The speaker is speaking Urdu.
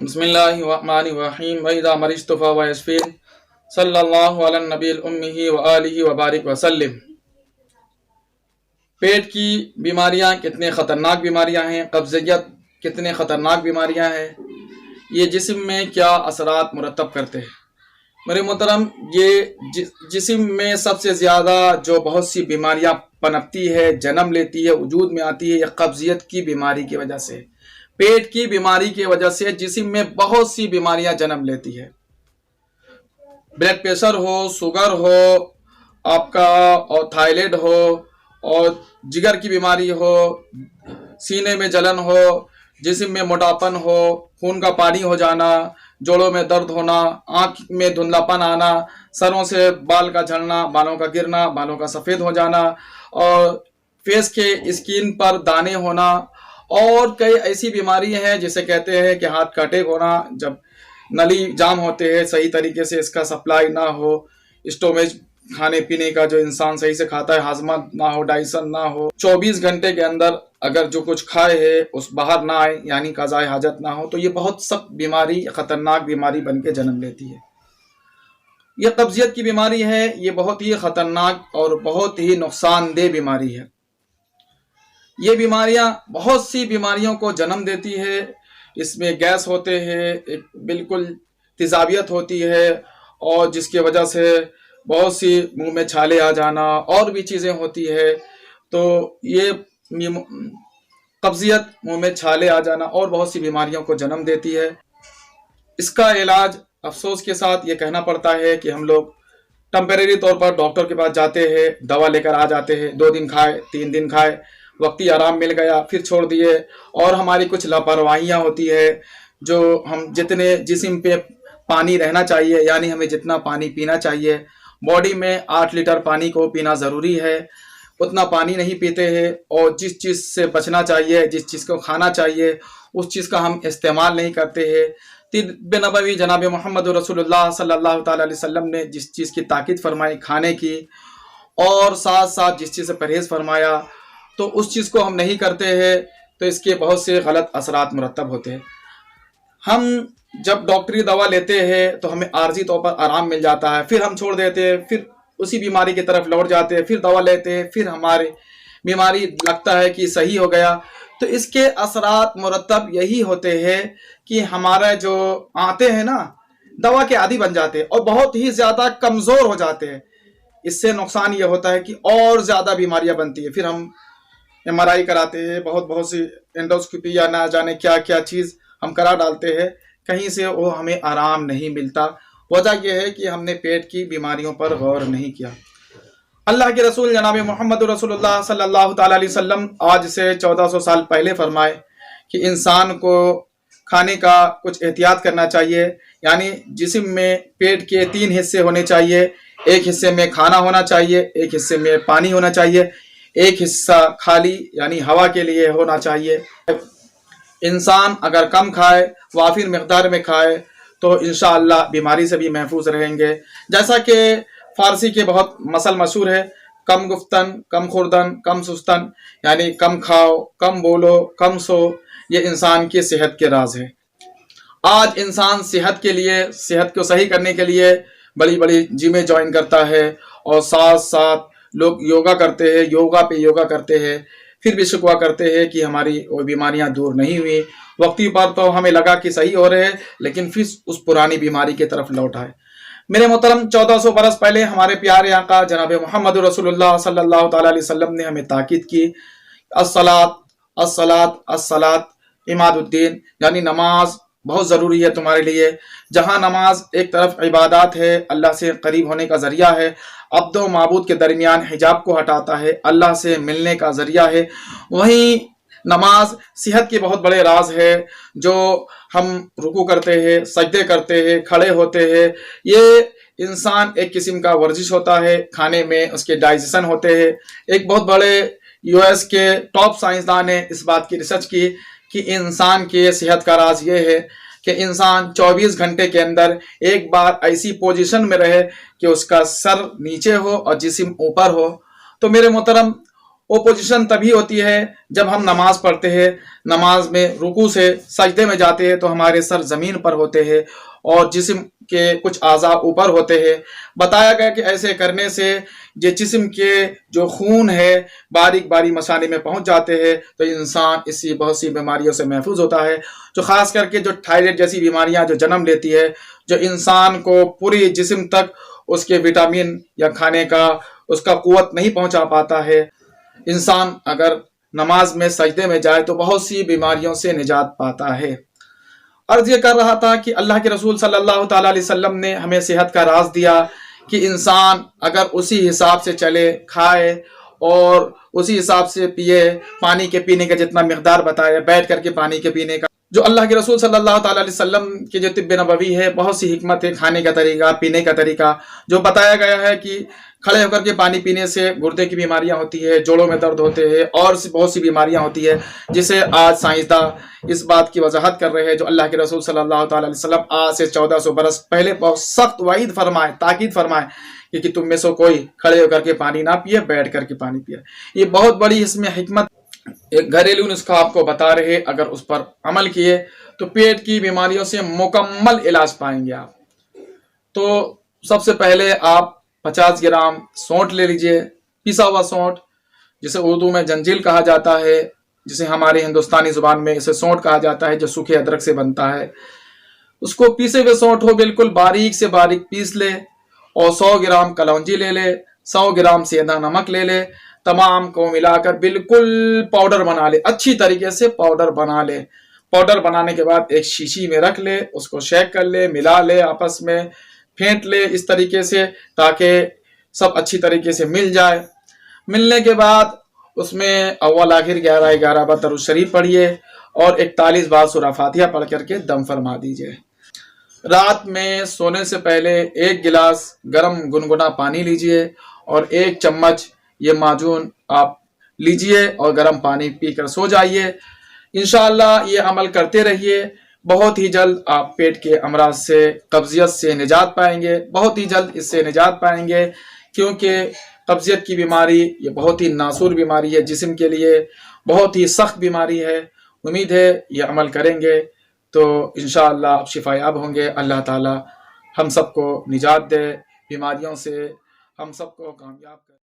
بسم اللہ الرحمن الرحیم وَإِذَا مَرِضْتُ فَهُوَ يَشْفِينِ صلی اللہ علی النبی الأمی وآلہ وبارک وسلم۔ پیٹ کی بیماریاں کتنے خطرناک بیماریاں ہیں، قبضیت کتنے خطرناک بیماریاں ہیں، یہ جسم میں کیا اثرات مرتب کرتے ہیں۔ میرے محترم، یہ جسم میں سب سے زیادہ جو بہت سی بیماریاں پنپتی ہے، جنم لیتی ہے، وجود میں آتی ہے، یہ قبضیت کی بیماری کی وجہ سے، پیٹ کی بیماری کی وجہ سے جسم میں بہت سی بیماریاں جنم لیتی ہے۔ بلڈ پریشر ہو، شوگر ہو آپ کا، اور تھائرائیڈ ہو، اور جگر کی بیماری ہو، سینے میں جلن ہو، جسم میں موٹاپن ہو، خون کا پانی ہو جانا، جوڑوں میں درد ہونا، آنکھ میں دھندلاپن آنا، سروں سے بال کا جھڑنا، بالوں کا گرنا، بالوں کا سفید ہو جانا، اور فیس کے اسکن پر دانے ہونا، اور کئی ایسی بیماری ہیں جسے کہتے ہیں کہ ہارٹ کا اٹیک ہونا، جب نلی جام ہوتے ہیں، صحیح طریقے سے اس کا سپلائی نہ ہو، اسٹومیج کھانے پینے کا جو انسان صحیح سے کھاتا ہے ہاضمہ نہ ہو، ڈائجیشن نہ ہو، 24 گھنٹے کے اندر اگر جو کچھ کھائے ہے اس باہر نہ آئے، یعنی قضائے حاجت نہ ہو، تو یہ بہت سخت بیماری، خطرناک بیماری بن کے جنم لیتی ہے۔ یہ قبضیت کی بیماری ہے، یہ بہت ہی خطرناک اور بہت ہی نقصان دہ بیماری ہے۔ یہ بیماریاں بہت سی بیماریوں کو جنم دیتی ہے، اس میں گیس ہوتے ہیں، ایک بالکل تیزابیت ہوتی ہے، اور جس کی وجہ سے بہت سی منہ میں چھالے آ جانا اور بھی چیزیں ہوتی ہے۔ تو یہ قبضیت، منہ میں چھالے آ جانا اور بہت سی بیماریوں کو جنم دیتی ہے۔ اس کا علاج افسوس کے ساتھ یہ کہنا پڑتا ہے کہ ہم لوگ ٹمپریری طور پر ڈاکٹر کے پاس جاتے ہیں، دوا لے کر آ جاتے ہیں، 2 دن کھائے، 3 دن کھائے، وقتی آرام مل گیا پھر چھوڑ دیے، اور ہماری کچھ لاپرواہیاں ہوتی ہے، جو ہم جتنے جسم پہ پانی رہنا چاہیے، یعنی ہمیں جتنا پانی پینا چاہیے، باڈی میں 8 لیٹر پانی کو پینا ضروری ہے، اتنا پانی نہیں پیتے ہیں، اور جس چیز سے بچنا چاہیے، جس چیز کو کھانا چاہیے، اس چیز کا ہم استعمال نہیں کرتے ہیں۔ طب نبوی جناب محمد رسول اللہ صلی اللہ تعالیٰ علیہ وسلم نے جس چیز کی تاکید فرمائی کھانے کی، اور ساتھ ساتھ جس چیز سے پرہیز فرمایا، تو اس چیز کو ہم نہیں کرتے ہیں، تو اس کے بہت سے غلط اثرات مرتب ہوتے ہیں۔ ہم جب ڈاکٹری دوا لیتے ہیں تو ہمیں عارضی طور پر آرام مل جاتا ہے، پھر ہم چھوڑ دیتے ہیں، پھر اسی بیماری کی طرف لوٹ جاتے ہیں، پھر دوا لیتے ہیں، پھر ہماری بیماری لگتا ہے کہ صحیح ہو گیا۔ تو اس کے اثرات مرتب یہی ہوتے ہیں کہ ہمارا جو آتے ہیں نا، دوا کے عادی بن جاتے ہیں اور بہت ہی زیادہ کمزور ہو جاتے ہیں۔ اس سے نقصان یہ ہوتا ہے کہ اور زیادہ بیماریاں بنتی ہیں، پھر ہم MRI کراتے ہیں، بہت سی انڈوسکوپی یا نہ جانے کیا کیا چیز ہم کرا ڈالتے ہیں، کہیں سے وہ ہمیں آرام نہیں ملتا۔ وجہ یہ ہے کہ ہم نے پیٹ کی بیماریوں پر غور نہیں کیا۔ اللہ کے رسول جناب محمد رسول اللہ صلی اللہ تعالیٰ علیہ وسلم آج سے 1400 سال پہلے فرمائے کہ انسان کو کھانے کا کچھ احتیاط کرنا چاہیے، یعنی جسم میں پیٹ کے 3 حصے ہونے چاہیے، ایک حصے میں کھانا ہونا چاہیے، ایک حصے میں پانی ہونا چاہیے، ایک حصہ خالی یعنی ہوا کے لیے ہونا چاہیے۔ انسان اگر کم کھائے، وافر مقدار میں کھائے، تو انشاءاللہ بیماری سے بھی محفوظ رہیں گے۔ جیسا کہ فارسی کے بہت مثل مشہور ہے، کم گفتن کم خوردن کم سستن، یعنی کم کھاؤ، کم بولو، کم سو، یہ انسان کی صحت کے راز ہے۔ آج انسان صحت کے لیے، صحت کو صحیح کرنے کے لیے بڑی بڑی جمیں جوائن کرتا ہے، اور ساتھ ساتھ لوگ یوگا کرتے ہیں، یوگا پہ یوگا کرتے ہیں، پھر بھی شکوہ کرتے ہیں کہ ہماری وہ بیماریاں دور نہیں ہوئی۔ وقتی پر تو ہمیں لگا کہ صحیح ہو رہے ہیں، لیکن پھر اس پرانی بیماری کی طرف لوٹ آئے۔ میرے محترم، 1400 برس پہلے ہمارے پیارے آقا جناب محمد رسول اللہ صلی اللہ تعالیٰ علیہ وسلم نے ہمیں تاکید کی، الصلاۃ الصلاۃ الصلاۃ عماد الدین، یعنی نماز بہت ضروری ہے تمہارے لیے۔ جہاں نماز ایک طرف عبادات ہے، اللہ سے قریب ہونے کا ذریعہ ہے، عبد و معبود کے درمیان حجاب کو ہٹاتا ہے، اللہ سے ملنے کا ذریعہ ہے، وہیں نماز صحت کے بہت بڑے راز ہے۔ جو ہم رکوع کرتے ہیں، سجدے کرتے ہیں، کھڑے ہوتے ہیں، یہ انسان ایک قسم کا ورزش ہوتا ہے، کھانے میں اس کے ڈائجیشن ہوتے ہیں۔ ایک بہت بڑے US کے ٹاپ سائنسدان نے اس بات کی ریسرچ کی کہ انسان کے صحت کا راز یہ ہے کہ انسان 24 گھنٹے کے اندر ایک بار ایسی پوزیشن میں رہے کہ اس کا سر نیچے ہو اور جسم اوپر ہو۔ تو میرے محترم، وہ پوزیشن تبھی ہوتی ہے جب ہم نماز پڑھتے ہیں، نماز میں رکوع سے سجدے میں جاتے ہیں تو ہمارے سر زمین پر ہوتے ہیں اور جسم کے کچھ اعضاء اوپر ہوتے ہیں۔ بتایا گیا کہ ایسے کرنے سے یہ جسم کے جو خون ہے باریک باریک مثانے میں پہنچ جاتے ہیں تو انسان اسی بہت سی بیماریوں سے محفوظ ہوتا ہے، جو خاص کر کے جو تھائرائیڈ جیسی بیماریاں جو جنم لیتی ہے، جو انسان کو پوری جسم تک اس کے وٹامن یا کھانے کا اس کا قوت نہیں پہنچا پاتا ہے۔ انسان اگر نماز میں سجدے میں جائے تو بہت سی بیماریوں سے نجات پاتا ہے۔ عرض یہ کر رہا تھا کہ اللہ کے رسول صلی اللہ تعالیٰ علیہ وسلم نے ہمیں صحت کا راز دیا کہ انسان اگر اسی حساب سے چلے، کھائے اور اسی حساب سے پیے، پانی کے پینے کا جتنا مقدار بتایا، بیٹھ کر کے پانی کے پینے کا، جو اللہ کے رسول صلی اللہ تعالیٰ علیہ وسلم کی جو طب نبوی ہے، بہت سی حکمت ہے، کھانے کا طریقہ، پینے کا طریقہ، جو بتایا گیا ہے کہ کھڑے ہو کر کے پانی پینے سے گردے کی بیماریاں ہوتی ہے، جوڑوں میں درد ہوتے ہیں اور بہت سی بیماریاں ہوتی ہے، جسے آج سائنسداں اس بات کی وضاحت کر رہے ہیں۔ جو اللہ کے رسول صلی اللہ تعالیٰ علیہ وسلم آج سے 1400 برس پہلے بہت سخت وعید فرمائے، تاکید فرمائے کہ تم میں سے کوئی کھڑے ہو کر کے پانی نہ پیے، بیٹھ کر کے پانی پیے۔ یہ بہت بڑی اس میں حکمت، ایک گھریلو نسخہ آپ کو بتا رہے، اگر اس پر عمل کیے تو پیٹ کی بیماریوں سے مکمل علاج پائیں گے آپ۔ تو سب سے پہلے آپ 50 گرام سونٹ لے لیجئے، پیسا ہوا سونٹ، جسے اردو میں جنجیل کہا جاتا ہے، جسے ہماری ہندوستانی زبان میں اسے سونٹ کہا جاتا ہے، جو سوکھے ادرک سے بنتا ہے۔ اس کو پیسے ہوئے سونٹ ہو بالکل باریک سے باریک پیس لے، اور 100 گرام کلونجی لے لے، 100 گرام سیندھا نمک لے لے، تمام کو ملا کر بالکل پاؤڈر بنا لے، اچھی طریقے سے پاؤڈر بنا لے۔ پاؤڈر بنانے کے بعد ایک شیشی میں رکھ لے، اس کو شیک کر لے، ملا لے، آپس میں پھینٹ لے اس طریقے سے تاکہ سب اچھی طریقے سے مل جائے۔ ملنے کے بعد اس میں اول آخر 11 بار درود شریف پڑھیے اور 41 بار سورہ فاتحہ پڑھ کر کے دم فرما دیجئے۔ رات میں سونے سے پہلے 1 گلاس گرم گنگنا پانی لیجئے اور 1 چمچ یہ معجون آپ لیجئے اور گرم پانی پی کر سو جائیے۔ انشاءاللہ یہ عمل کرتے رہیے، بہت ہی جلد آپ پیٹ کے امراض سے، قبضیت سے نجات پائیں گے، بہت ہی جلد اس سے نجات پائیں گے، کیونکہ قبضیت کی بیماری یہ بہت ہی ناسور بیماری ہے، جسم کے لیے بہت ہی سخت بیماری ہے۔ امید ہے یہ عمل کریں گے تو انشاءاللہ آپ شفا یاب ہوں گے۔ اللہ تعالی ہم سب کو نجات دے بیماریوں سے، ہم سب کو کامیاب کرے۔